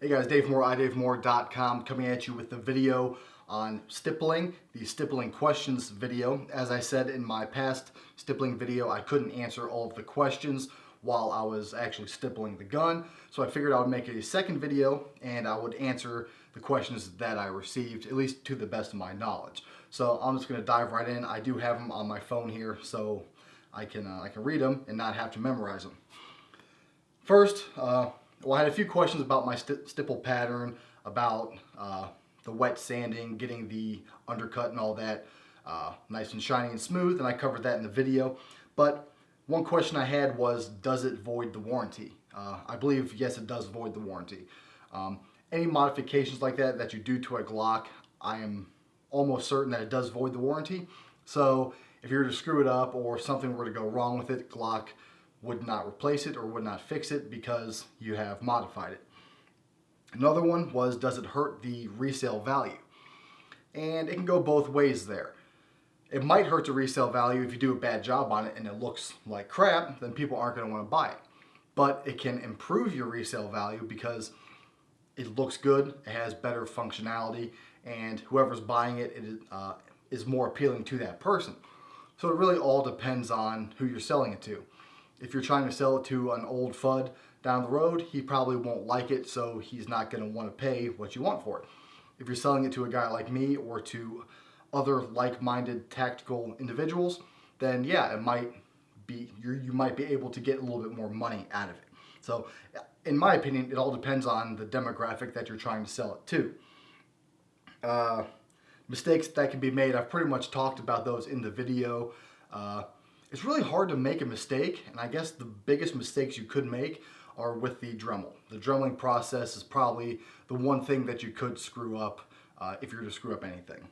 Hey guys, Dave Moore, idavemore.com, coming at you with the video on stippling, the stippling questions video. As I said in my past stippling video, I couldn't answer all of the questions while I was actually stippling the gun, so I figured I would make a second video and I would answer the questions that I received, at least to the best of my knowledge. So I'm just going to dive right in. I do have them on my phone here, so I can read them and not have to memorize them. First, well, I had a few questions about my stipple pattern, about the wet sanding, getting the undercut and all that nice and shiny and smooth, and I covered that in the video. But one question I had was, does it void the warranty? I believe, yes, it does void the warranty. Any modifications like that that you do to a Glock, I am almost certain that it does void the warranty. So if you were to screw it up or something were to go wrong with it, Glock would not replace it or would not fix it because you have modified it. Another one was, does it hurt the resale value? And it can go both ways there. It might hurt the resale value if you do a bad job on it and it looks like crap, then people aren't going to want to buy it. But it can improve your resale value because it looks good, it has better functionality, and whoever's buying it, is more appealing to that person. So it really all depends on who you're selling it to. If you're trying to sell it to an old FUD down the road, he probably won't like it, so he's not going to want to pay what you want for it. If you're selling it to a guy like me or to other like-minded tactical individuals, then yeah, it might be you might be able to get a little bit more money out of it. So in my opinion, it all depends on the demographic that you're trying to sell it to. Mistakes that can be made, I've pretty much talked about those in the video. It's really hard to make a mistake, and I guess the biggest mistakes you could make are with the Dremel. The dremeling process is probably the one thing that you could screw up if you were to screw up anything.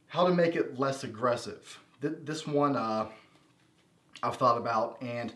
How to make it less aggressive. This one I've thought about, and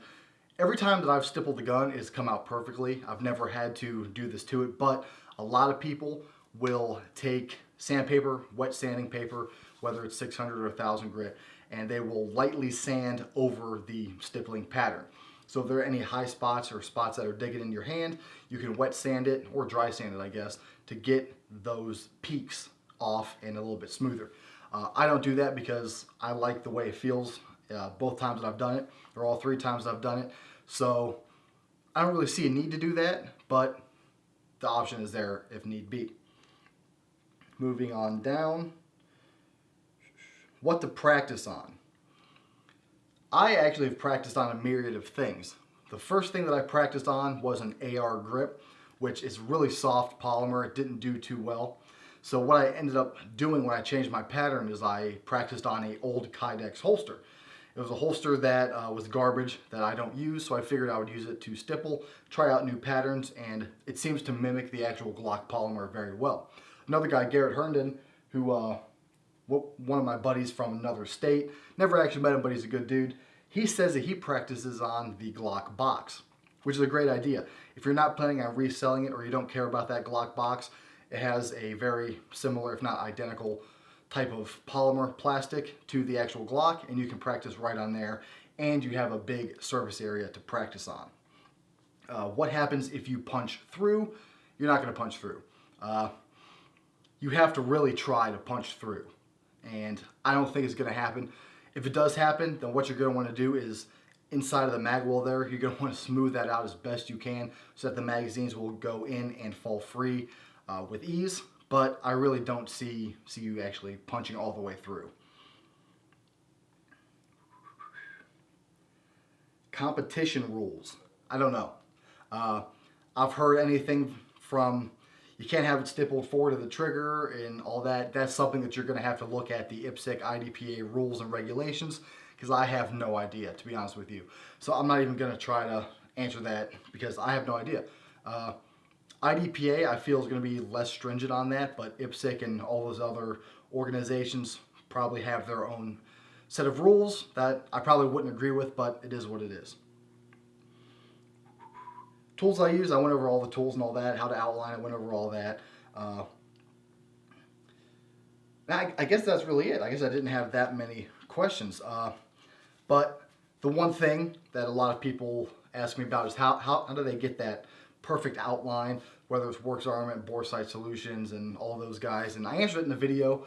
every time that I've stippled the gun, it's come out perfectly. I've never had to do this to it, but a lot of people will take sandpaper, wet sanding paper, whether it's 600 or 1000 grit, and they will lightly sand over the stippling pattern. So if there are any high spots or spots that are digging in your hand, you can wet sand it, or dry sand it, I guess, to get those peaks off and a little bit smoother. I don't do that because I like the way it feels both times that I've done it, or all 3 times I've done it. So I don't really see a need to do that, but the option is there if need be. Moving on down. What to practice on. I actually have practiced on a myriad of things. The first thing that I practiced on was an AR grip, which is really soft polymer. It didn't do too well. So what I ended up doing when I changed my pattern is I practiced on an old Kydex holster. It was a holster that was garbage that I don't use, so I figured I would use it to stipple, try out new patterns, and it seems to mimic the actual Glock polymer very well. Another guy, Garrett Herndon, who one of my buddies from another state, never actually met him, but he's a good dude. He says that he practices on the Glock box, which is a great idea. If you're not planning on reselling it or you don't care about that Glock box, it has a very similar, if not identical, type of polymer plastic to the actual Glock, and you can practice right on there, and you have a big surface area to practice on. What happens if you punch through? You're not going to punch through. You have to really try to punch through, and I don't think it's going to happen. If it does happen, then what you're going to want to do is inside of the mag well there, you're going to want to smooth that out as best you can so that the magazines will go in and fall free with ease, but I really don't see you actually punching all the way through. Competition rules. I don't know. I've heard anything from you can't have it stippled forward of the trigger and all that. That's something that you're going to have to look at the IPSC IDPA rules and regulations, because I have no idea, to be honest with you. So I'm not even going to try to answer that because I have no idea. IDPA, I feel, is going to be less stringent on that, but IPSC and all those other organizations probably have their own set of rules that I probably wouldn't agree with, but it is what it is. Tools I use, I went over all the tools and all that, how to outline it, went over all that. I guess that's really it. I guess I didn't have that many questions. But the one thing that a lot of people ask me about is how do they get that perfect outline, whether it's Works Armament, Boresight Solutions, and all those guys. And I answered it in the video.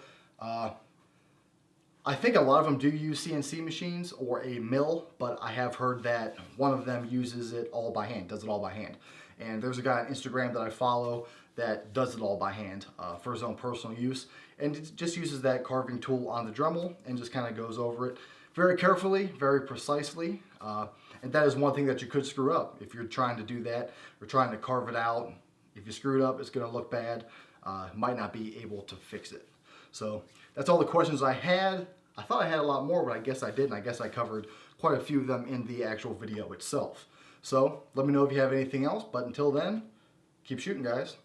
I think a lot of them do use CNC machines or a mill, but I have heard that one of them uses it all by hand, does it all by hand. And there's a guy on Instagram that I follow that does it all by hand for his own personal use. And it just uses that carving tool on the Dremel and just kind of goes over it very carefully, very precisely. And that is one thing that you could screw up if you're trying to do that or trying to carve it out. If you screw it up, it's going to look bad. Might not be able to fix it. So that's all the questions I had. I thought I had a lot more, but I guess I didn't. I guess I covered quite a few of them in the actual video itself. So let me know if you have anything else, but until then, keep shooting, guys.